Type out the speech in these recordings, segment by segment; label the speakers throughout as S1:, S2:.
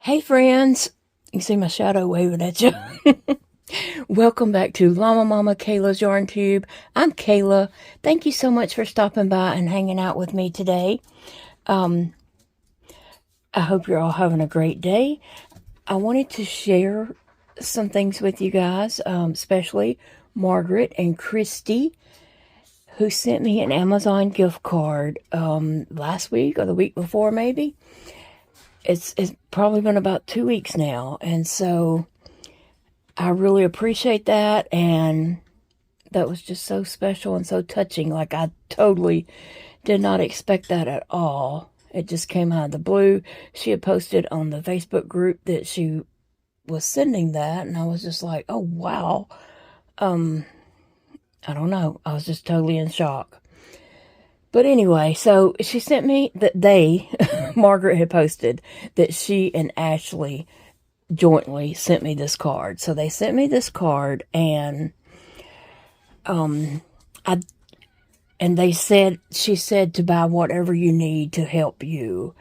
S1: Hey friends, you see my shadow waving at you. Welcome back to Llama Mama Kayla's Yarn Tube. I'm Kayla. Thank you so much for stopping by and hanging out with me today. I hope you're all having a great day. I wanted to share some things with you guys, especially Margaret and Christy, who sent me an Amazon gift card last week or the week before maybe. It's probably been about 2 weeks now, and so I really appreciate that, and that was just so special and so touching. Like, I totally did not expect that at all. It just came out of the blue. She had posted on the Facebook group that she was sending that, and I was just like, oh, wow. I don't know. I was just totally in shock. But anyway, so she sent me Margaret had posted that she and Ashley jointly sent me this card. So they sent me this card, and she said to buy whatever you need to help you.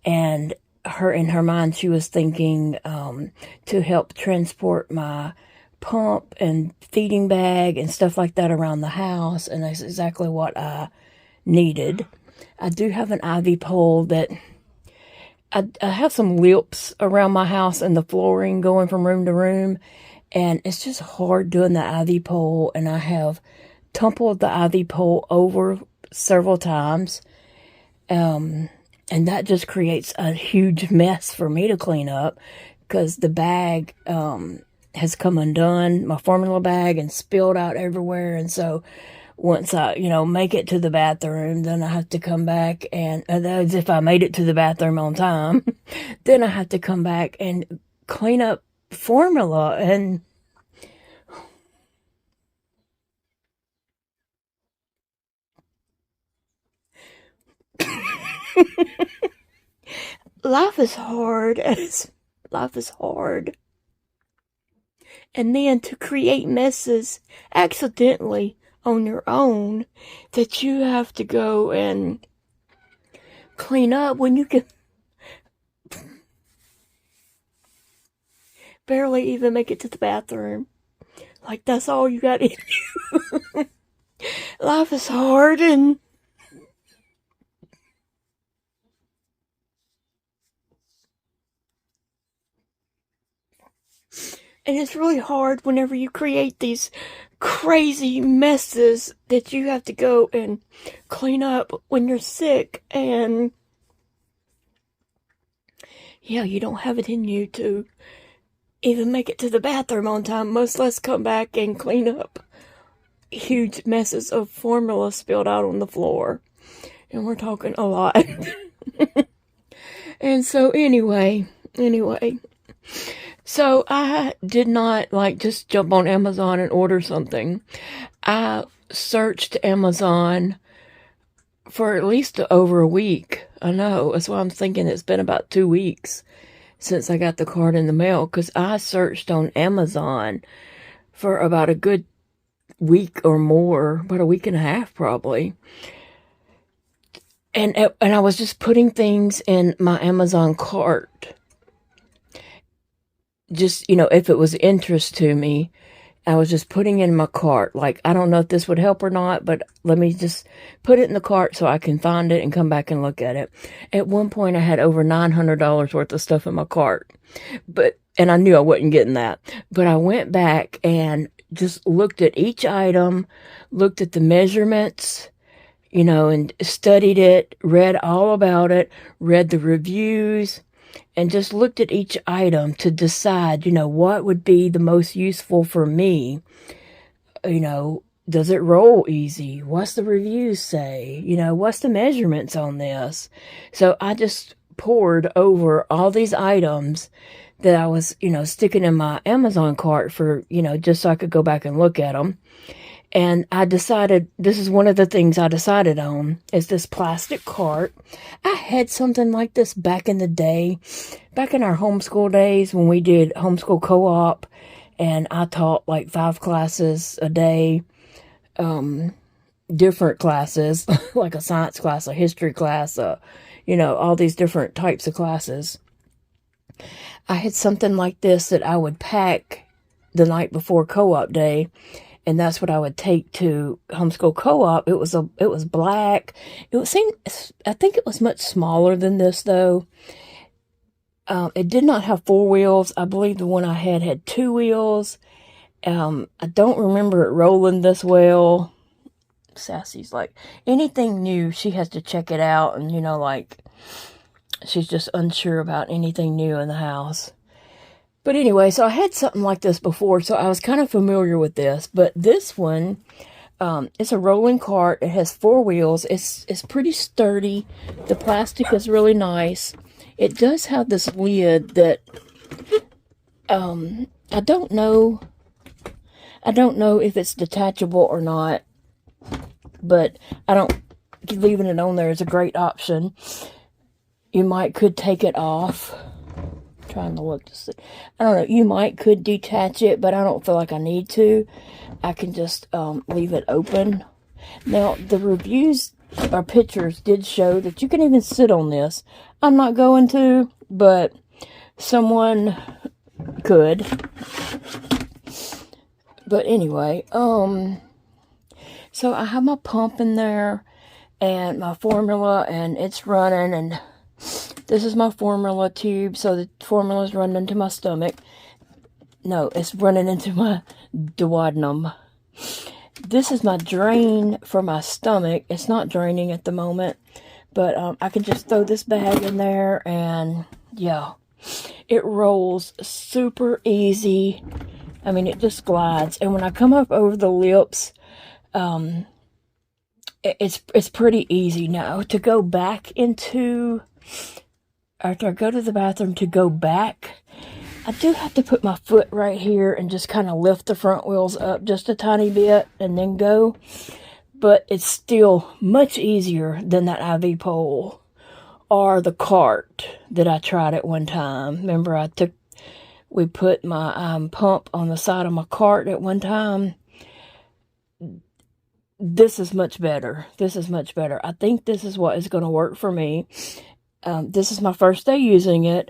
S1: And in her mind, she was thinking to help transport my pump and feeding bag and stuff like that around the house. And that's exactly what I needed. I do have an ivy pole that I have some lips around my house and the flooring going from room to room, and it's just hard doing the ivy pole, and I have tumbled the ivy pole over several times, and that just creates a huge mess for me to clean up because the bag has come undone, my formula bag, and spilled out everywhere. And so once I, make it to the bathroom, then I have to come back, and as if I made it to the bathroom on time, then I have to come back and clean up formula. And life is hard. Life is hard. And then to create messes accidentally on your own that you have to go and clean up when you can barely even make it to the bathroom. Like, that's all you got in you. Life is hard, and it's really hard whenever you create these crazy messes that you have to go and clean up when you're sick, and you don't have it in you to even make it to the bathroom on time, much less come back and clean up huge messes of formula spilled out on the floor. And we're talking a lot. And so anyway, so I did not just jump on Amazon and order something. I searched Amazon for at least over a week. I know, that's why I'm thinking it's been about 2 weeks since I got the card in the mail, because I searched on Amazon for about a good week or more, about a week and a half probably. And I was just putting things in my Amazon cart. Just, if it was interest to me, I was just putting in my cart. Like, I don't know if this would help or not, but let me just put it in the cart so I can find it and come back and look at it. At one point, I had over $900 worth of stuff in my cart, and I knew I wasn't getting that. But I went back and just looked at each item, looked at the measurements, and studied it, read all about it, read the reviews, and just looked at each item to decide, what would be the most useful for me. Does it roll easy? What's the reviews say? What's the measurements on this? So I just poured over all these items that I was, sticking in my Amazon cart for, just so I could go back and look at them. And I decided, this is one of the things I decided on, is this plastic cart. I had something like this back in the day, back in our homeschool days when we did homeschool co-op, and I taught 5 classes a day, different classes, like a science class, a history class, all these different types of classes. I had something like this that I would pack the night before co-op day, and that's what I would take to homeschool co-op. It was black. I think it was much smaller than this though. It did not have 4 wheels. I believe the one I had 2 wheels. I don't remember it rolling this well. Sassy's like, anything new, she has to check it out, and like, she's just unsure about anything new in the house. But anyway, so I had something like this before, so I was kind of familiar with this. But this one, it's a rolling cart. It has 4 wheels. It's pretty sturdy. The plastic is really nice. It does have this lid that, I don't know if it's detachable or not, but leaving it on there is a great option. You could take it off. Trying to look to see. I don't know. You could detach it, but I don't feel like I need to. I can just leave it open. Now, the reviews or pictures did show that you can even sit on this. I'm not going to, but someone could. But anyway, so I have my pump in there and my formula, and it's running, and this is my formula tube, so the formula is running into my stomach. No, it's running into my duodenum. This is my drain for my stomach. It's not draining at the moment, but I can just throw this bag in there, and yeah, it rolls super easy. I mean, it just glides, and when I come up over the lips, it's pretty easy now to go back into. After I go to the bathroom to go back, I do have to put my foot right here and just kind of lift the front wheels up just a tiny bit and then go. But it's still much easier than that IV pole or the cart that I tried at one time. Remember, we put my pump on the side of my cart at one time. This is much better. This is much better. I think this is what is going to work for me. This is my first day using it,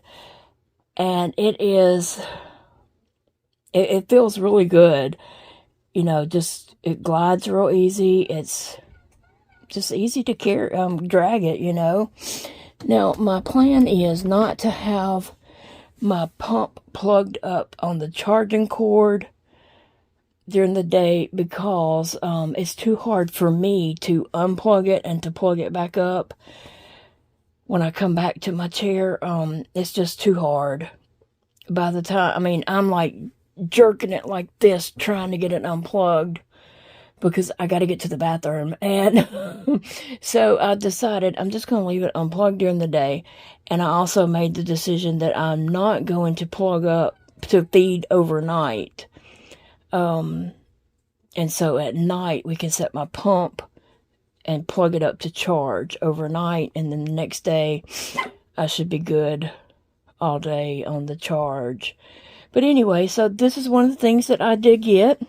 S1: and it feels really good. It glides real easy. It's just easy to carry, drag it, Now, my plan is not to have my pump plugged up on the charging cord during the day because it's too hard for me to unplug it and to plug it back up. When I come back to my chair, it's just too hard. By the time, I'm like jerking it like this, trying to get it unplugged because I got to get to the bathroom. And so I decided I'm just going to leave it unplugged during the day. And I also made the decision that I'm not going to plug up to feed overnight. And so at night we can set my pump and plug it up to charge overnight, and then the next day I should be good all day on the charge. But anyway, so this is one of the things that I did get,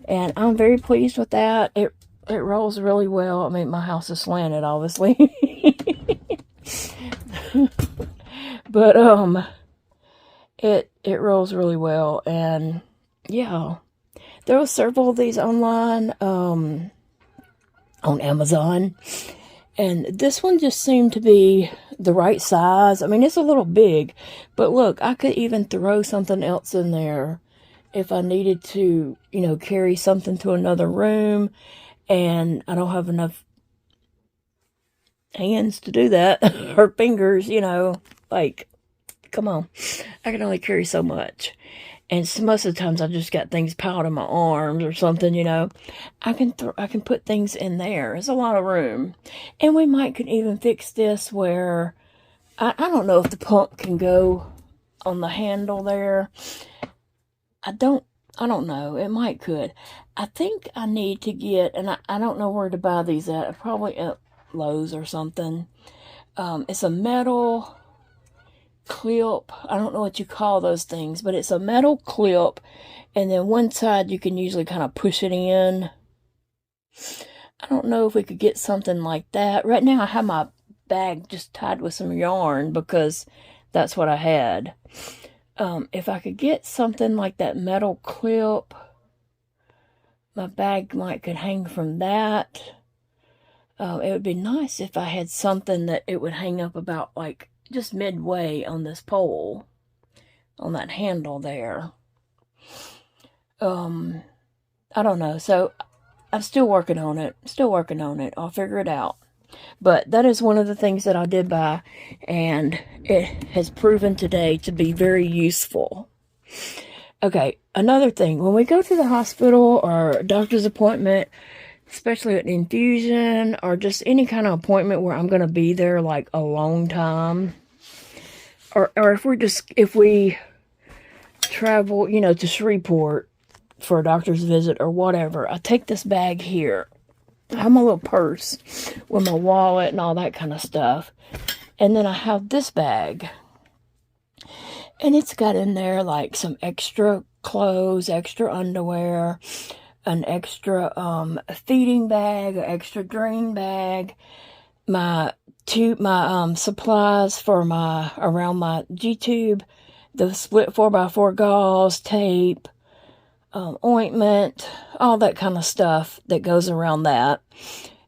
S1: and I'm very pleased with that. It rolls really well. My house is slanted, obviously. But it rolls really well, and yeah, there were several of these online on Amazon, and this one just seemed to be the right size. It's a little big, but look, I could even throw something else in there if I needed to, carry something to another room, and I don't have enough hands to do that, or fingers, like, come on, I can only carry so much. And most of the times I just got things piled in my arms or something, I can put things in there. There's a lot of room. And we could even fix this where, I don't know if the pump can go on the handle there. I don't know. It could. I think I need to get, and I don't know where to buy these at. Probably at Lowe's or something. It's a metal clip. I don't know what you call those things, but it's a metal clip, and then one side you can usually kind of push it in. I don't know if we could get something like that. Right now I have my bag just tied with some yarn because that's what I had. If I could get something like that metal clip, my bag could hang from that. It would be nice if I had something that it would hang up about like just midway on this pole, on that handle there. I don't know. So I'm still working on it. I'll figure it out. But that is one of the things that I did buy, and it has proven today to be very useful. Okay, another thing. When we go to the hospital or a doctor's appointment, especially an infusion or just any kind of appointment where I'm going to be there like a long time, or if we travel, to Shreveport for a doctor's visit or whatever, I take this bag here. I have my little purse with my wallet and all that kind of stuff. And then I have this bag. And it's got in there like some extra clothes, extra underwear, an extra feeding bag, an extra drain bag, my supplies for around my G-tube, the split 4x4 gauze, tape, ointment, all that kind of stuff that goes around that,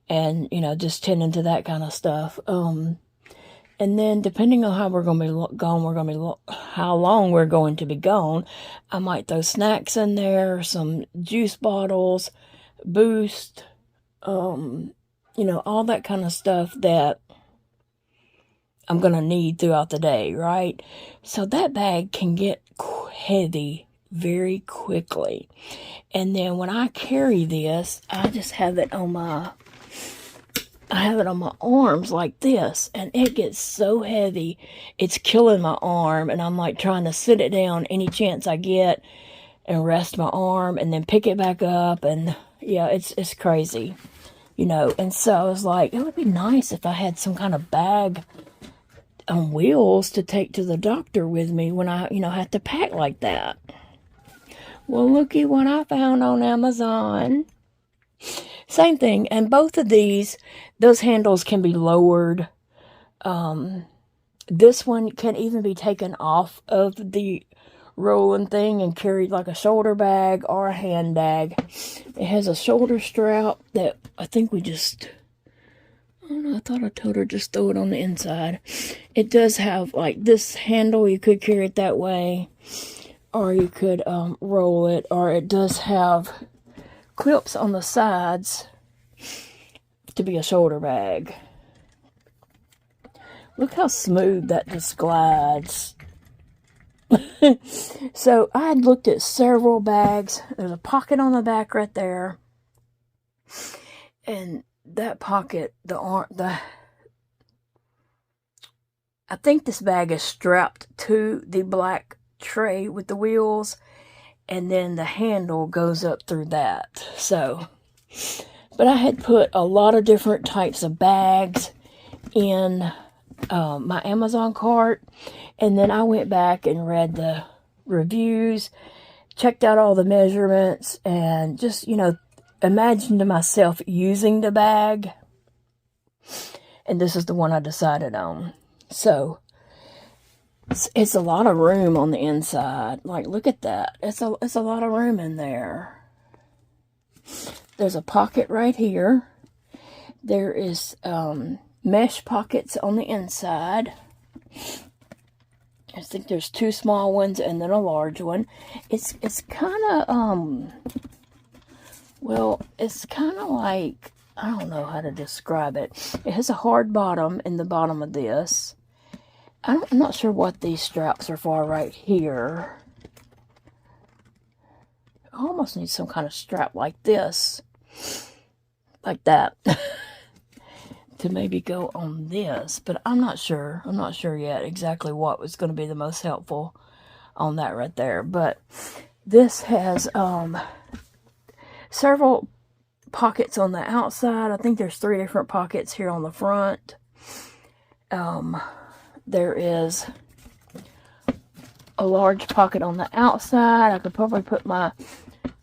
S1: and just tending to that kind of stuff. And then depending on how we're going to be gone, how long we're going to be gone, I might throw snacks in there, some juice bottles, Boost, all that kind of stuff that I'm going to need throughout the day, right? So that bag can get heavy very quickly. And then when I carry this, I just have it on my arms like this, and it gets so heavy, it's killing my arm, and I'm like trying to sit it down any chance I get and rest my arm and then pick it back up, and yeah, it's crazy, and so I was like, it would be nice if I had some kind of bag on wheels to take to the doctor with me when I, have to pack like that. Well, looky what I found on Amazon. Same thing, and both of those handles can be lowered. This one can even be taken off of the rolling thing and carried like a shoulder bag or a hand bag. It has a shoulder strap that I think I don't know, I thought I told her just throw it on the inside. It does have like this handle, you could carry it that way, or you could roll it, or it does have clips on the sides to be a shoulder bag. Look how smooth that just glides. So I had looked at several bags. There's a pocket on the back right there, and that pocket, I think this bag is strapped to the black tray with the wheels, and then the handle goes up through that. So, but I had put a lot of different types of bags in my Amazon cart, and then I went back and read the reviews, checked out all the measurements, and just, imagined myself using the bag, and this is the one I decided on. So it's a lot of room on the inside. Like, look at that. It's a lot of room in there. There's a pocket right here. There is mesh pockets on the inside. I think there's two small ones and then a large one. It's kind of it's kind of like, I don't know how to describe it. It has a hard bottom in the bottom of this. I'm not sure what these straps are for right here. I almost need some kind of strap like this. Like that. To maybe go on this. But I'm not sure. I'm not sure yet exactly what was going to be the most helpful on that right there. But this has several pockets on the outside. I think there's 3 different pockets here on the front. There is a large pocket on the outside. I could probably put my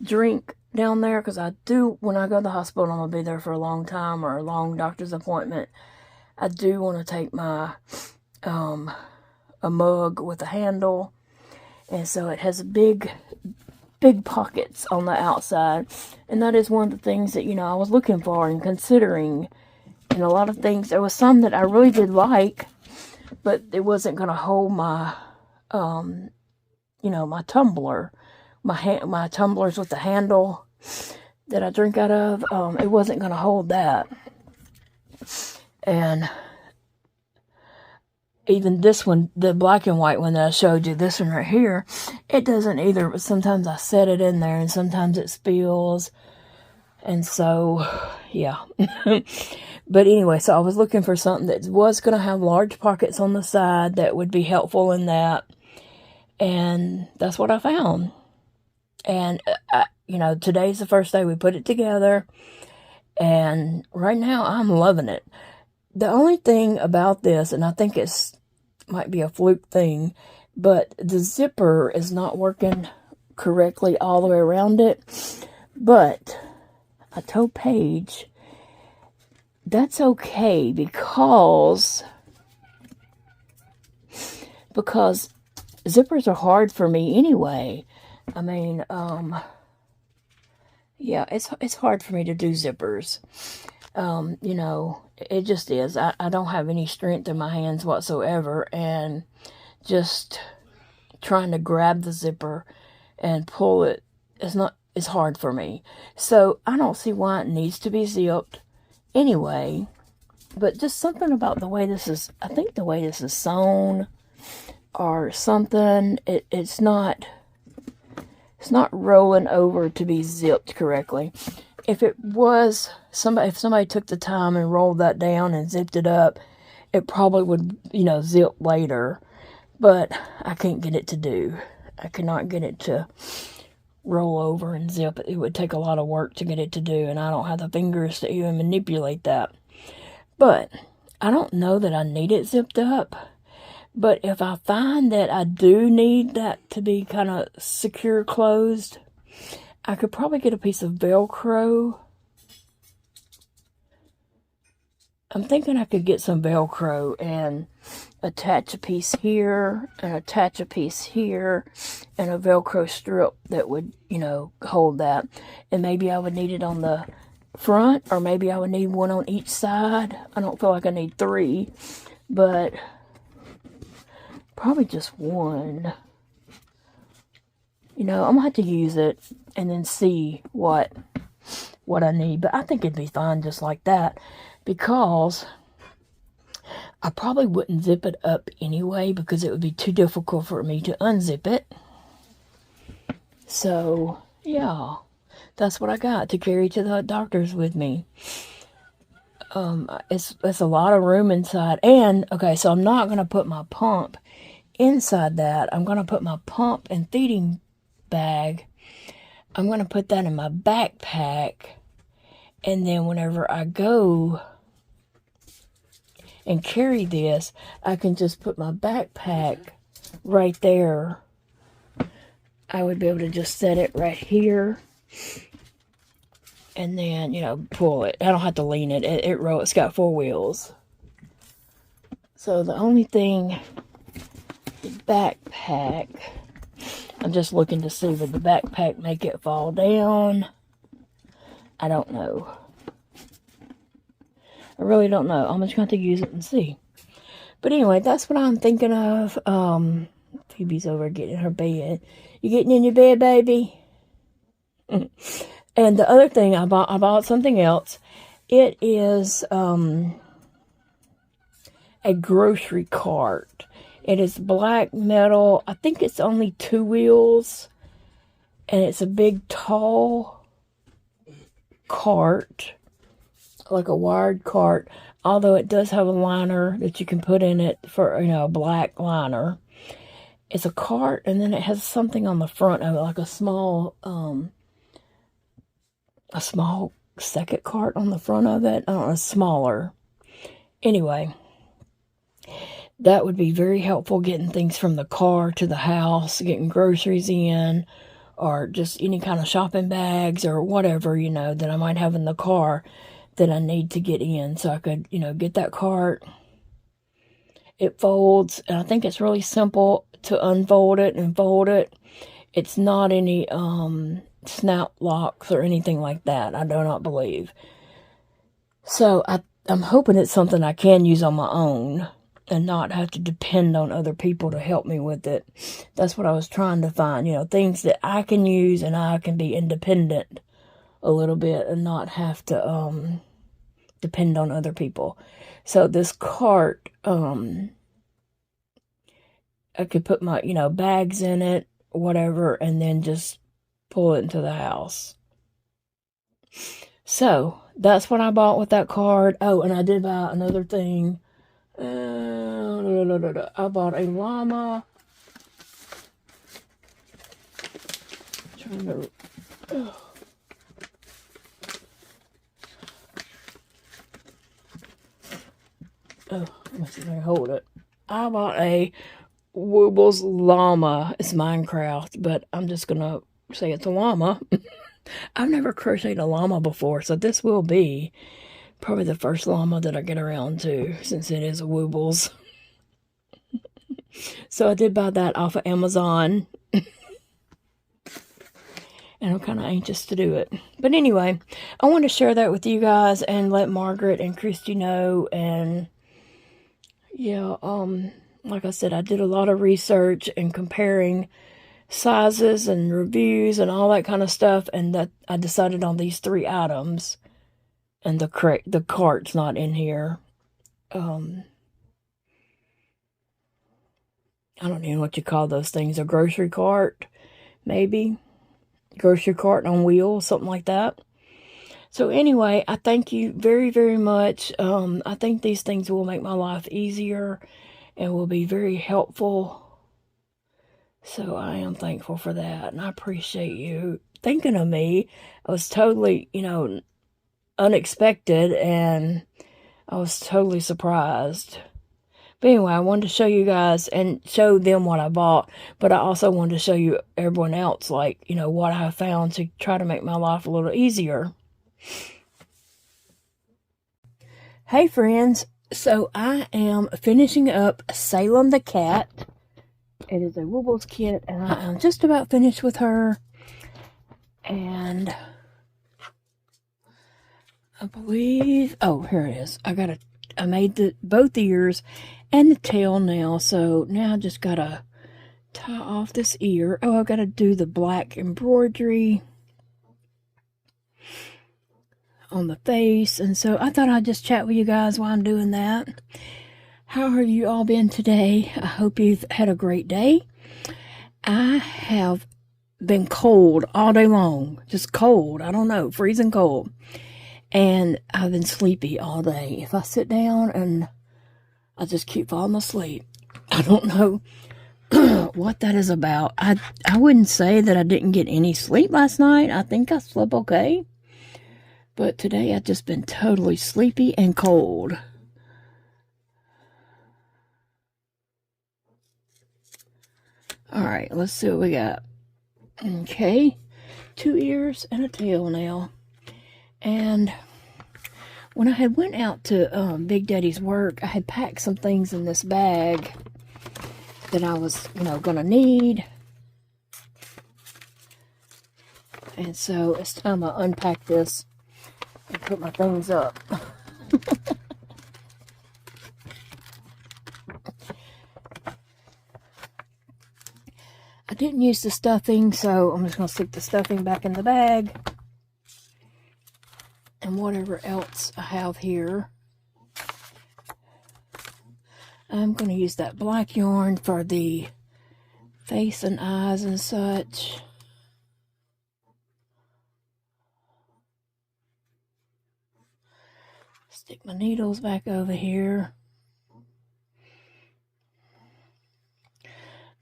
S1: drink down there, because I do, when I go to the hospital, I'm going to be there for a long time, or a long doctor's appointment. I do want to take my a mug with a handle. And so it has big pockets on the outside. And that is one of the things that, I was looking for and considering. And a lot of things, there was some that I really did like, but it wasn't going to hold my, my tumbler. My tumblers with the handle that I drink out of, it wasn't going to hold that. And even this one, the black and white one that I showed you, this one right here, it doesn't either. But sometimes I set it in there and sometimes it spills. And so, yeah. But anyway, so I was looking for something that was going to have large pockets on the side that would be helpful in that. And that's what I found. And, today's the first day we put it together. And right now I'm loving it. The only thing about this, and I think might be a fluke thing, but the zipper is not working correctly all the way around it. But I told Paige that's okay because zippers are hard for me anyway. I mean, yeah, it's hard for me to do zippers. It just is. I don't have any strength in my hands whatsoever, and just trying to grab the zipper and pull it it's hard for me. So I don't see why it needs to be zipped anyway, but just something about the way this is, I think the way this is sewn or something, it's not rolling over to be zipped correctly. If it was, if somebody took the time and rolled that down and zipped it up, it probably would, zip later. But I can't get it to do. I cannot get it to roll over and zip. It would take a lot of work to get it to do, and I don't have the fingers to even manipulate that. But I don't know that I need it zipped up. But if I find that I do need that to be kind of secure closed, I could probably get a piece of Velcro. I'm thinking I could get some Velcro and attach a piece here and attach a piece here and a Velcro strip that would, hold that. And maybe I would need it on the front, or maybe I would need one on each side. I don't feel like I need 3, but probably just one. I'm gonna have to use it and then see what I need. But I think it'd be fine just like that, because I probably wouldn't zip it up anyway, because it would be too difficult for me to unzip it. So, yeah, that's what I got to carry to the doctor's with me. It's a lot of room inside. And, okay, so I'm not going to put my pump inside that. I'm going to put my pump and feeding bag, I'm going to put that in my backpack, and then whenever I go and carry this, I can just put my backpack right there. I would be able to just set it right here, and then, pull it. I don't have to lean it. It's got 4 wheels. So the only thing, the backpack, I'm just looking to see, would the backpack make it fall down? I don't know. I really don't know. I'm just going to have to use it and see. But anyway, that's what I'm thinking of. Phoebe's over getting in her bed. You getting in your bed, baby? And the other thing, I bought something else. It is a grocery cart. It is black metal. I think it's only 2 wheels. And it's a big, tall cart. Like a wired cart. Although it does have a liner that you can put in it for, a black liner. It's a cart, and then it has something on the front of it, like a small second cart on the front of it. I don't know, smaller. Anyway, that would be very helpful getting things from the car to the house, getting groceries in, or just any kind of shopping bags or whatever, that I might have in the car that I need to get in. So I could, get that cart It folds, and I think it's really simple to unfold it and fold it. It's not any snap locks or anything like that, I do not believe. So I'm hoping it's something I can use on my own and not have to depend on other people to help me with it. That's what I was trying to find, things that I can use and I can be independent a little bit and not have to depend on other people. So this cart, I could put my, bags in it, whatever, and then just pull it into the house. So that's what I bought with that card. Oh, and I did buy another thing. I bought a llama. Let's see if I can hold it. I bought a Woobles llama. It's Minecraft, but I'm just gonna say it's a llama. I've never crocheted a llama before, so this will be probably the first llama that I get around to, since it is a Woobles. So I did buy that off of Amazon. And I'm kind of anxious to do it. But anyway, I want to share that with you guys and let Margaret and Christy know. And yeah, like I said, I did a lot of research and comparing sizes and reviews and all that kind of stuff. And that I decided on these 3 items. And the cart's not in here. I don't even know what you call those things. A grocery cart, maybe. Grocery cart on wheels, something like that. So anyway, I thank you very, very much. I think these things will make my life easier and will be very helpful. So I am thankful for that, and I appreciate you thinking of me. I was totally, unexpected, and I was totally surprised. But anyway, I wanted to show you guys and show them what I bought, but I also wanted to show you everyone else, what I found to try to make my life a little easier. Hey friends, so I am finishing up Salem the cat. It is a Woobles kit, and I am just about finished with her. And I believe, oh, here it is. I made both ears and the tail now, so now I just gotta tie off this ear. Oh, I gotta do the black embroidery on the face, and so I thought I'd just chat with you guys while I'm doing that. How have you all been today? I hope you've had a great day. I have been cold all day long, just cold. I don't know, freezing cold. And I've been sleepy all day. If I sit down and I just keep falling asleep. I don't know what that is about. I wouldn't say that I didn't get any sleep last night. I think I slept okay. But today I've just been totally sleepy and cold. Alright, let's see what we got. Okay. 2 ears and a tail now. And when I had went out to Big Daddy's work, I had packed some things in this bag that I was, gonna need. And so it's time I unpack this and put my things up. I didn't use the stuffing, so I'm just gonna stick the stuffing back in the bag. And whatever else I have here. I'm going to use that black yarn for the face and eyes and such. Stick my needles back over here.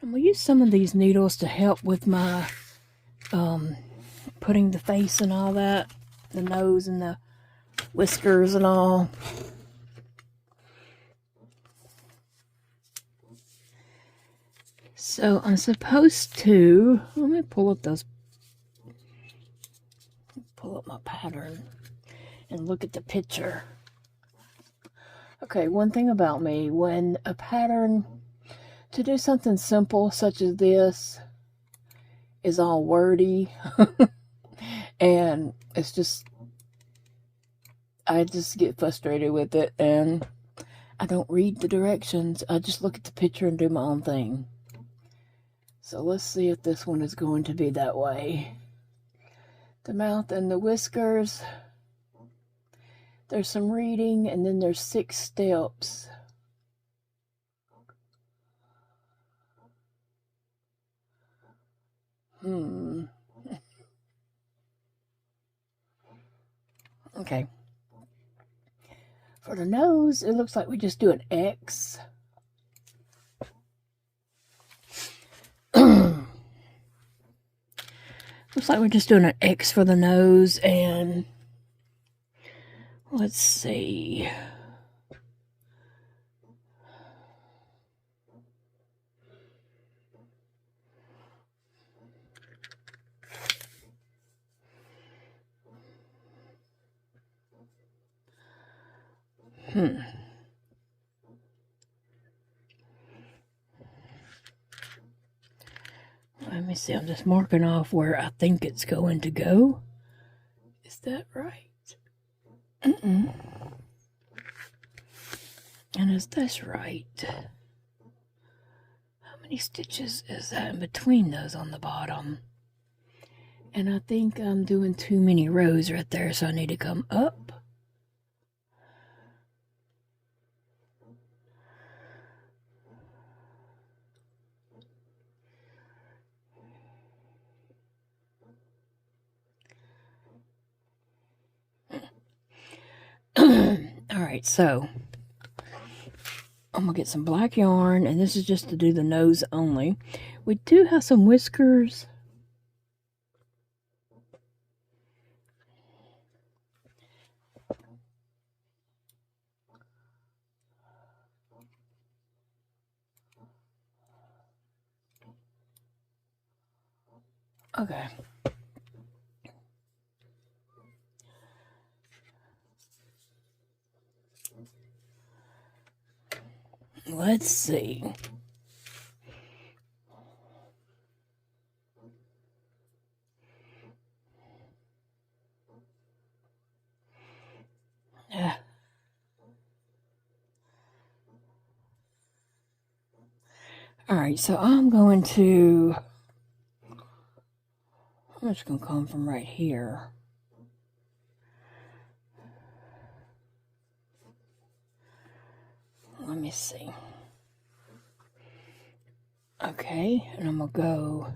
S1: I'm going to use some of these needles to help with my putting the face and all that. The nose and the whiskers and all. So I'm supposed to, let me pull up my pattern and look at the picture. Okay, one thing about me, when a pattern, to do something simple such as this, is all wordy, and it's just, I just get frustrated with it, and I don't read the directions. I just look at the picture and do my own thing. So let's see if this one is going to be that way. The mouth and the whiskers. There's some reading, and then there's 6 steps. Okay. For the nose, it looks like we just do an X. Looks like we're just doing an X for the nose, and let's see. Let me see, I'm just marking off where I think it's going to go. Is that right? And is this right? How many stitches is that in between those on the bottom? And I think I'm doing too many rows right there, so I need to come up. Alright, so I'm going to get some black yarn, and this is just to do the nose only. We do have some whiskers. Okay. Let's see. Alright, so I'm just going to come from right here. Let me see. Okay, and I'm going to go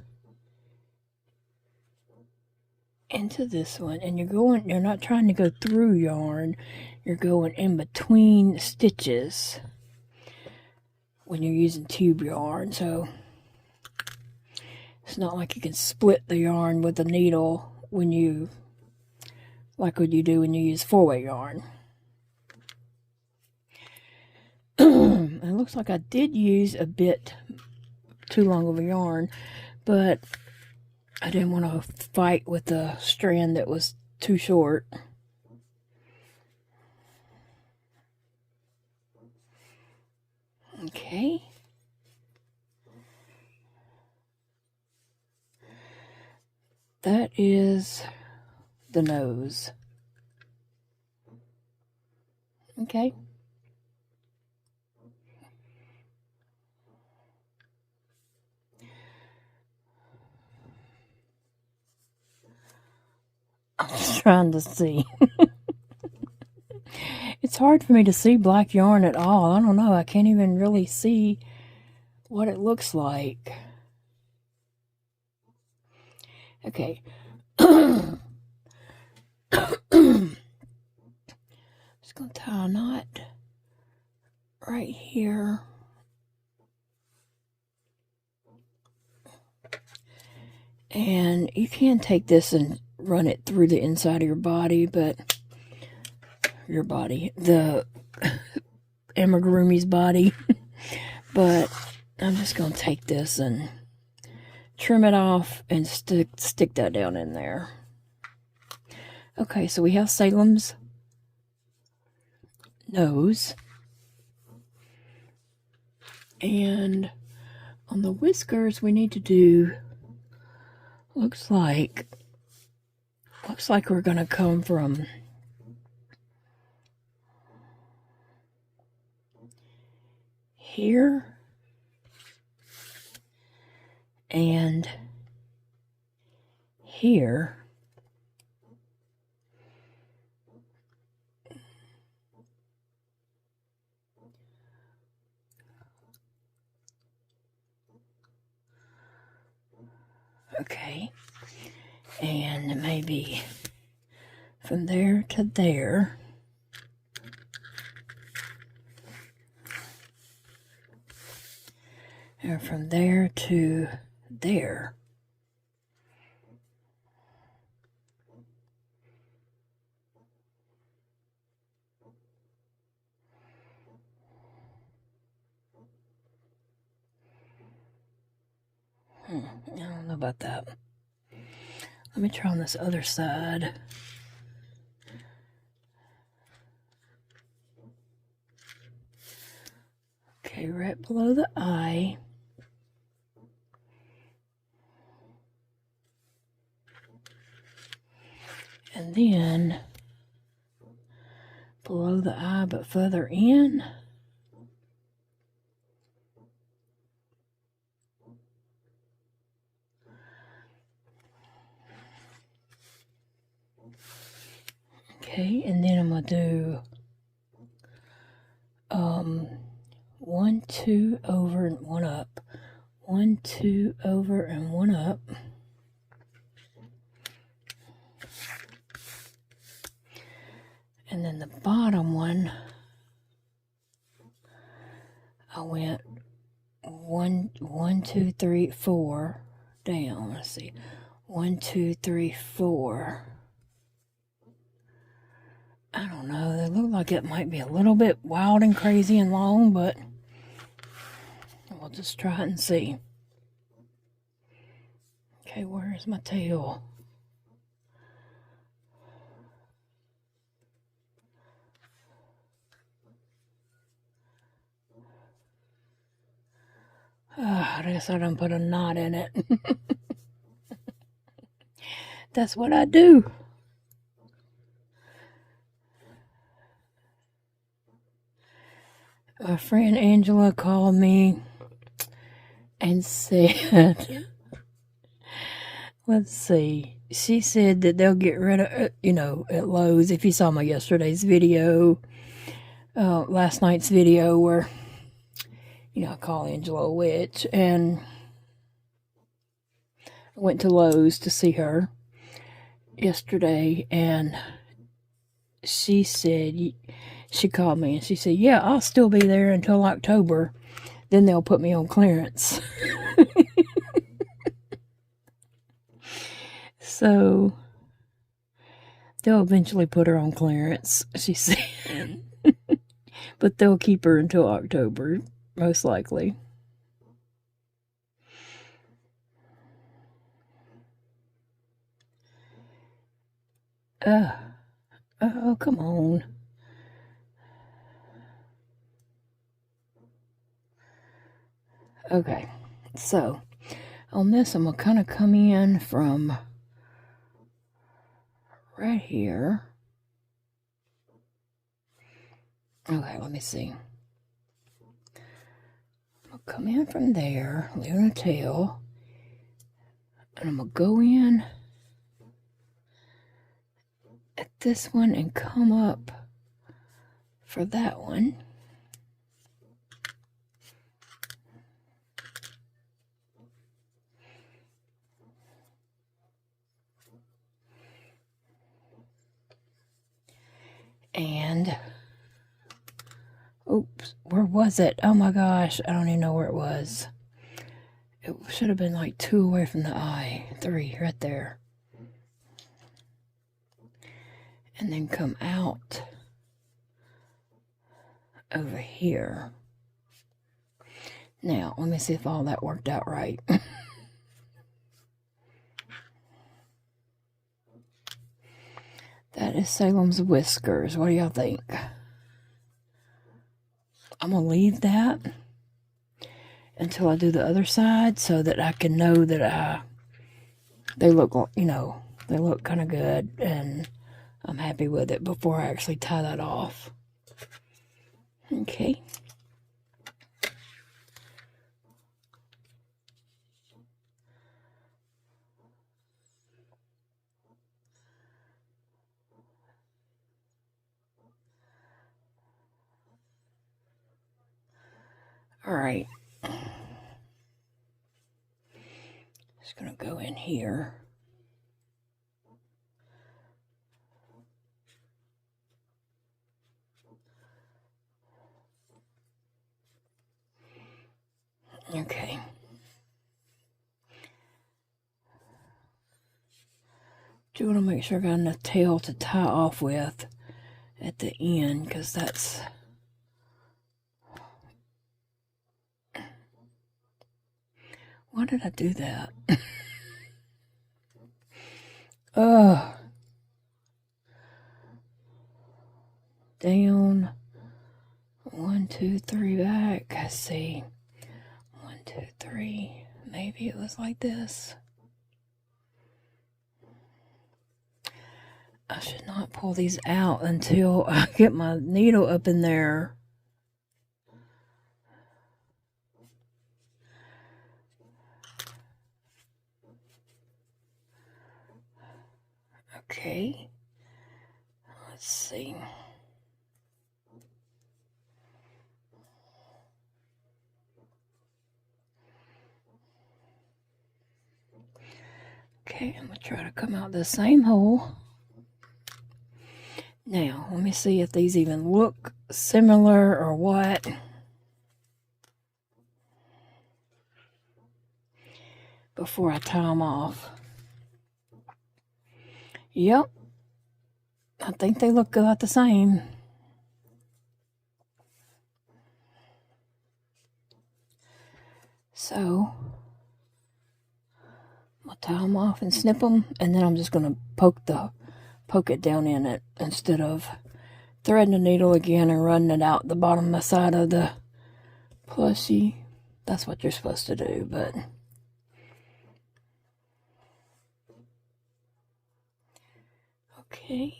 S1: into this one, and you're not trying to go through yarn, you're going in between stitches when you're using tube yarn, so it's not like you can split the yarn with a needle like what you do when you use 4-way yarn. It looks like I did use a bit too long of a yarn, but I didn't want to fight with the strand that was too short. Okay. That is the nose. Okay. I'm just trying to see. It's hard for me to see black yarn at all. I don't know. I can't even really see what it looks like. Okay. Just going to tie a knot right here. And you can take this and run it through the inside of your body, but the amigurumi's body. But I'm just going to take this and trim it off and stick that down in there. Okay, so we have Salem's nose. And on the whiskers, we need to do, looks like we're going to come from here and here. Okay, and maybe from there to there. And from there to there. I don't know about that. Let me try on this other side. Okay, right below the eye. And then below the eye, but further in. Okay, and then I'm going to do 1, 2 over and 1 up. 1, 2 over and 1 up. And then the bottom one, I went 1, 2, 3, 4 down. Let's see. 1, 2, 3, 4. I don't know. They look like it might be a little bit wild and crazy and long, but we'll just try it and see. Okay, where's my tail? I guess I done put a knot in it. That's what I do. My friend Angela called me and said, let's see, she said that they'll get rid of, at Lowe's, if you saw my yesterday's video, last night's video where, I call Angela a witch, and I went to Lowe's to see her yesterday, and she said, she called me and she said, yeah, I'll still be there until October. Then they'll put me on clearance. So they'll eventually put her on clearance, she said. But they'll keep her until October, most likely. Oh, come on. Okay, so on this, I'm going to kind of come in from right here. Okay, let me see. I'm going to come in from there, leaving a tail, and I'm going to go in at this one and come up for that one. And, oops, where was it? Oh my gosh, I don't even know where it was. It should have been like 2 away from the eye. 3, right there. And then come out over here. Now, let me see if all that worked out right. That is Salem's whiskers. What do y'all think? I'm going to leave that. until I do the other side so that I can know that they look, you know, they look kind of good and I'm happy with it before I actually tie that off. Okay. All right. Just gonna go in here. Okay. Do want to make sure I got enough tail to tie off with at the end, because that's... Why did I do that? Ugh. Down. 1, 2, 3 back. I see. 1, 2, 3. Maybe it was like this. I should not pull these out until I get my needle up in there. Okay. Let's see. Okay, I'm going to try to come out the same hole. Now, let me see if these even look similar or what. Before I tie them off. Yep. I think they look about the same. So, I'll tie them off and snip them, and then I'm just going to poke it down in it instead of threading the needle again and running it out the bottom side of the plushie. That's what you're supposed to do, but... Okay.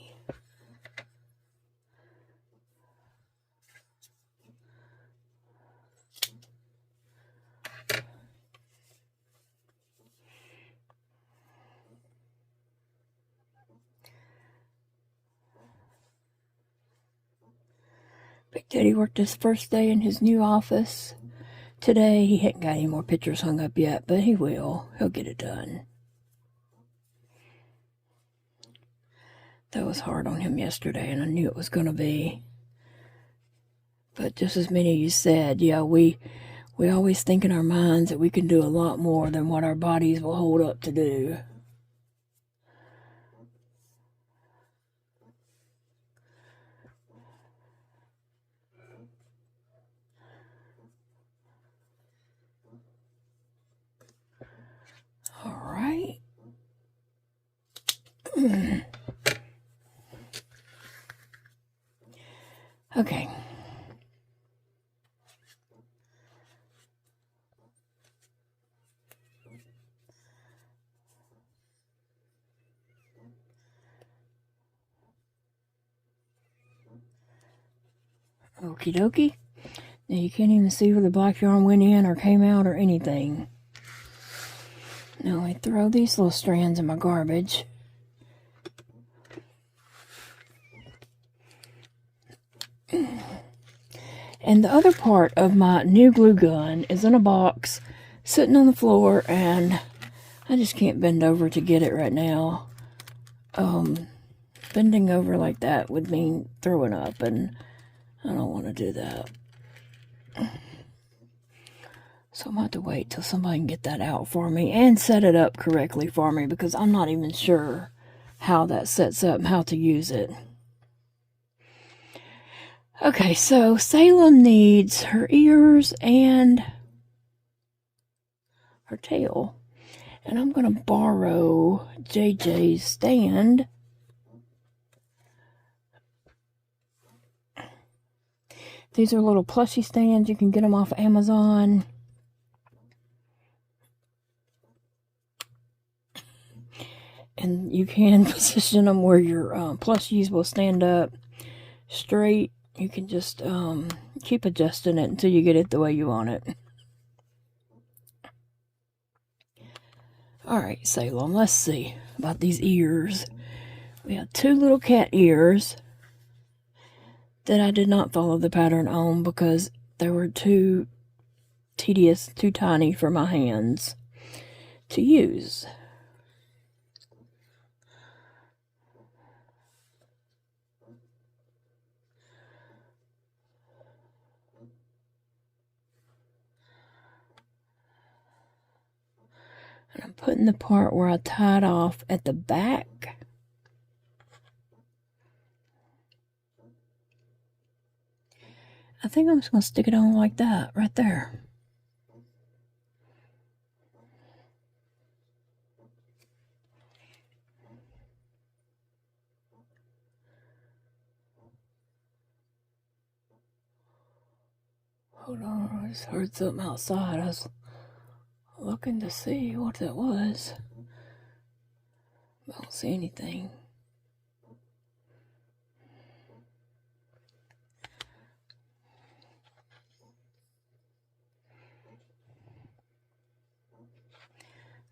S1: Big Daddy worked his first day in his new office. Today, he hadn't got any more pictures hung up yet, but he will. He'll get it done. That was hard on him yesterday, and I knew it was going to be. But just as many of you said, yeah, we always think in our minds that we can do a lot more than what our bodies will hold up to do. All right. Okay. Okie dokie. Now you can't even see where the black yarn went in or came out or anything. Now I throw these little strands in my garbage. And the other part of my new glue gun is in a box sitting on the floor, and I just can't bend over to get it right now. Bending over like that would mean throwing up, and I don't want to do that. So I'm going to have to wait till somebody can get that out for me and set it up correctly for me, because I'm not even sure how that sets up and how to use it. Okay, so Salem needs her ears and her tail. And I'm going to borrow JJ's stand. These are little plushie stands. You can get them off Amazon. and you can position them where your plushies will stand up straight. You can just keep adjusting it until you get it the way you want it. Alright, Salem, let's see about these ears. We have 2 little cat ears that I did not follow the pattern on because they were too tedious, too tiny for my hands to use. And I'm putting the part where I tied off at the back. I think I'm just going to stick it on like that, right there. Hold on, I just heard something outside. I was looking to see what that was. I don't see anything.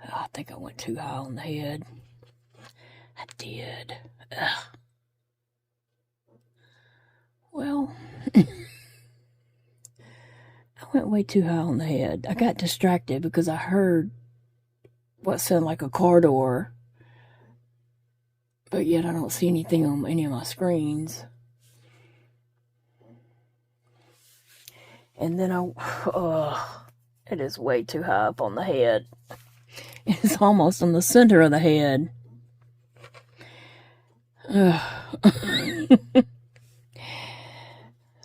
S1: Oh, I think I went too high on the head. I did. Ugh. Well, I went way too high on the head. I got distracted because I heard what sounded like a car door, but yet I don't see anything on any of my screens. And then it is way too high up on the head. It's almost on the center of the head.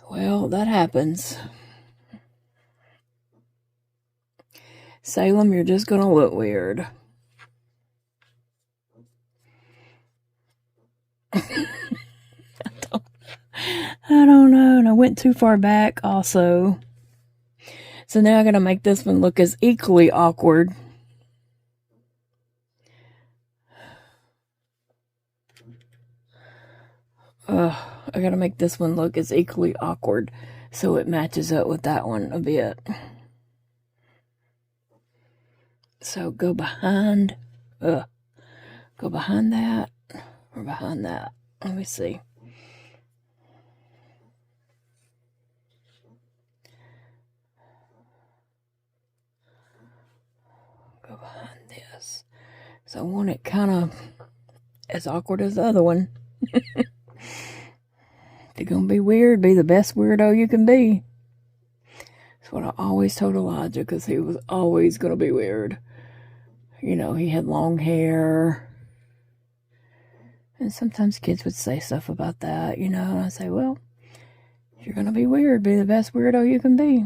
S1: Well, that happens. Salem, you're just gonna look weird. I don't know, and I went too far back also. So now I'm gonna make this one look as equally awkward. I gotta make this one look as equally awkward so it matches up with that one a bit. So go behind that or behind that. Let me see. Go behind this. So I want it kind of as awkward as the other one. If you're gonna be weird, be the best weirdo you can be. That's what I always told Elijah, because he was always gonna be weird. You know, he had long hair. And sometimes kids would say stuff about that, you know. And I say, well, if you're gonna be weird, be the best weirdo you can be.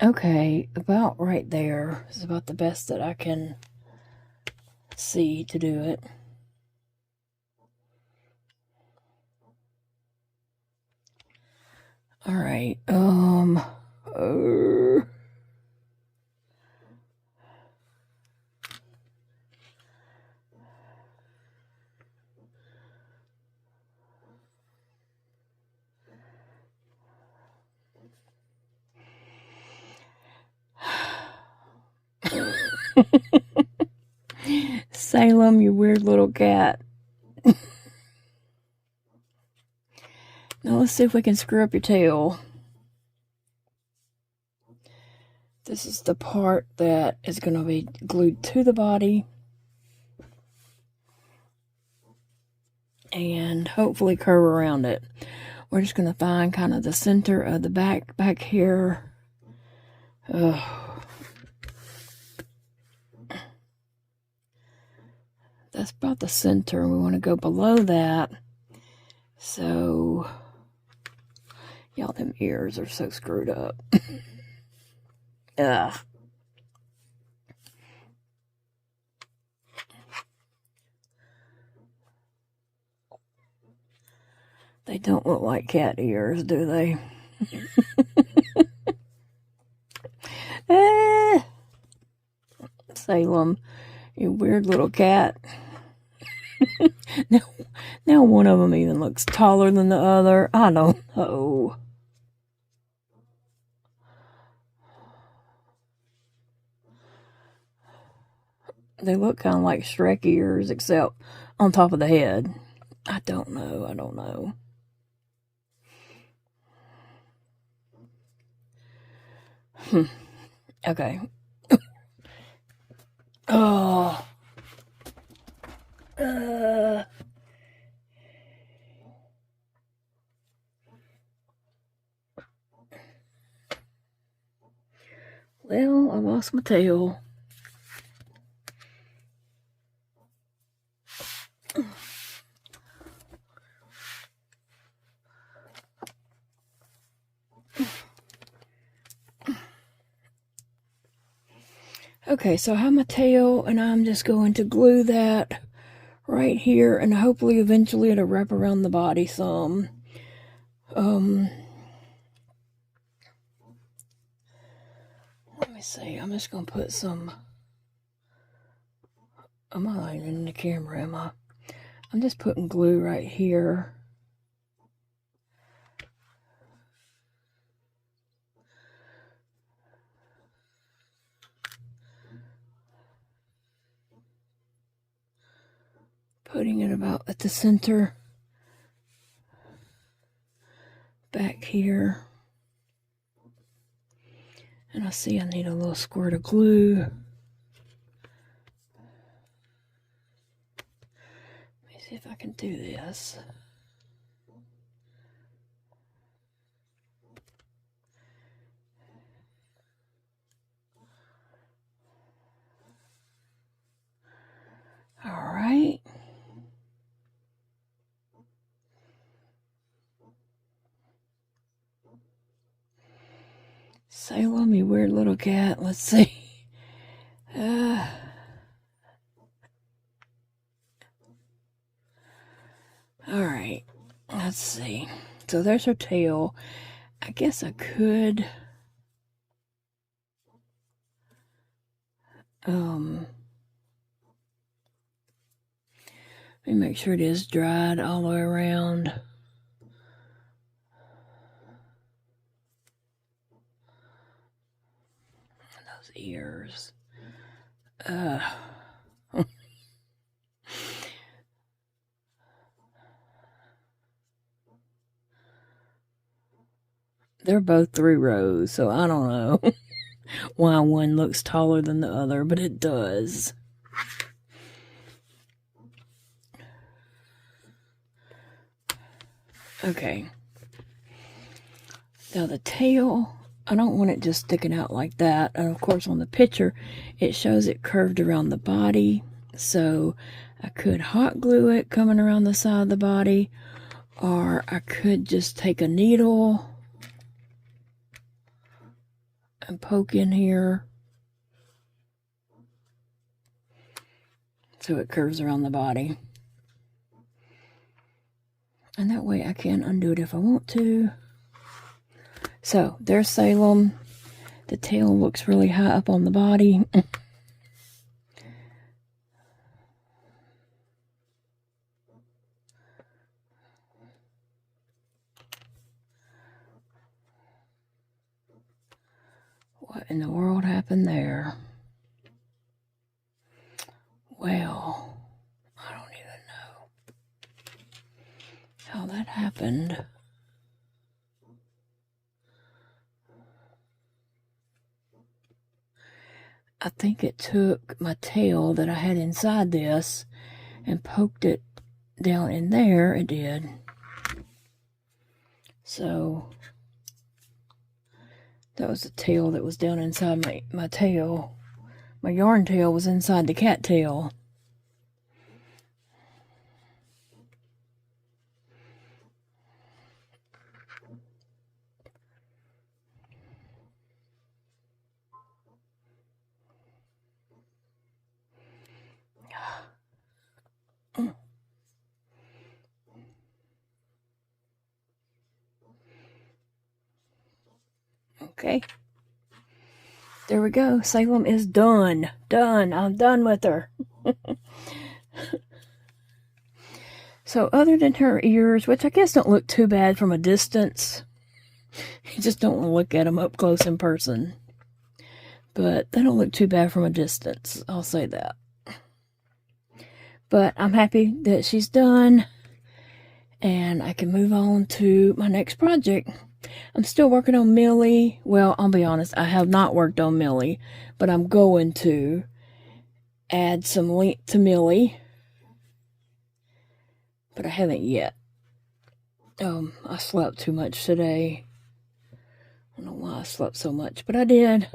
S1: Okay, about right there is about the best that I can see to do it. All right. Salem, you weird little cat. Now let's see if we can screw up your tail. This is the part that is going to be glued to the body. And hopefully curve around it. We're just going to find kind of the center of the back here. That's about the center, and we want to go below that. So, y'all, them ears are so screwed up. Ugh. They don't look like cat ears, do they? Salem, you weird little cat. Now one of them even looks taller than the other. I don't know. They look kind of like Shrek ears, except on top of the head. I don't know. Okay. Oh. Well, I lost my tail. Okay, so I have my tail, and I'm just going to glue that right here, and hopefully eventually it'll wrap around the body some. Let me see. I'm just going to put some... I'm not even in the camera, am I? I'm just putting glue right here. Putting it about at the center. Back here. And I see I need a little squirt of glue. Let me see if I can do this. All right. Salem, you weird little cat. Let's see. All right. Let's see. So there's her tail. I guess I could... Let me make sure it is dried all the way around. Those ears. They're both 3 rows, so I don't know why one looks taller than the other, but it does. Okay. Now the tail, I don't want it just sticking out like that. And of course on the picture, it shows it curved around the body. So I could hot glue it coming around the side of the body, or I could just take a needle and poke in here so it curves around the body. And that way I can undo it if I want to. So there's Salem. The tail looks really high up on the body. What in the world happened there? Well, I don't even know how that happened. I think it took my tail that I had inside this and poked it down in there. It did. So that was the tail that was down inside my tail. My yarn tail was inside the cat tail. Okay. There we go. Salem is done. Done. I'm done with her. So other than her ears, which I guess don't look too bad from a distance, you just don't want to look at them up close in person. But they don't look too bad from a distance. I'll say that. But I'm happy that she's done. And I can move on to my next project. I'm still working on Millie. Well, I'll be honest, I have not worked on Millie, but I'm going to add some length to Millie. But I haven't yet. I slept too much today. I don't know why I slept so much, but I did.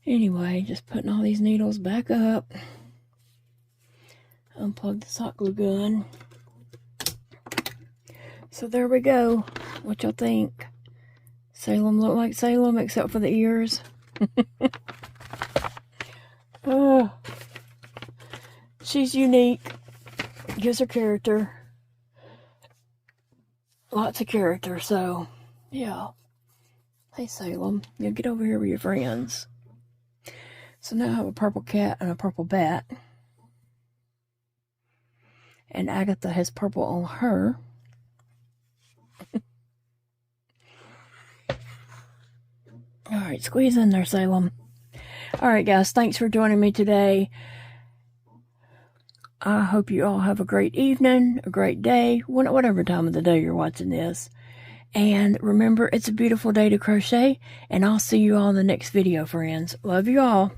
S1: Anyway, just putting all these needles back up. Unplug the hot glue gun. So there we go. What y'all think? Salem look like Salem except for the ears. Oh, she's unique. Gives her character. Lots of character, so yeah. Hey Salem, you get over here with your friends. So now I have a purple cat and a purple bat. And Agatha has purple on her. Alright, squeeze in there, Salem. Alright, guys, thanks for joining me today. I hope you all have a great evening, a great day, whatever time of the day you're watching this. And remember, it's a beautiful day to crochet, and I'll see you all in the next video, friends. Love you all.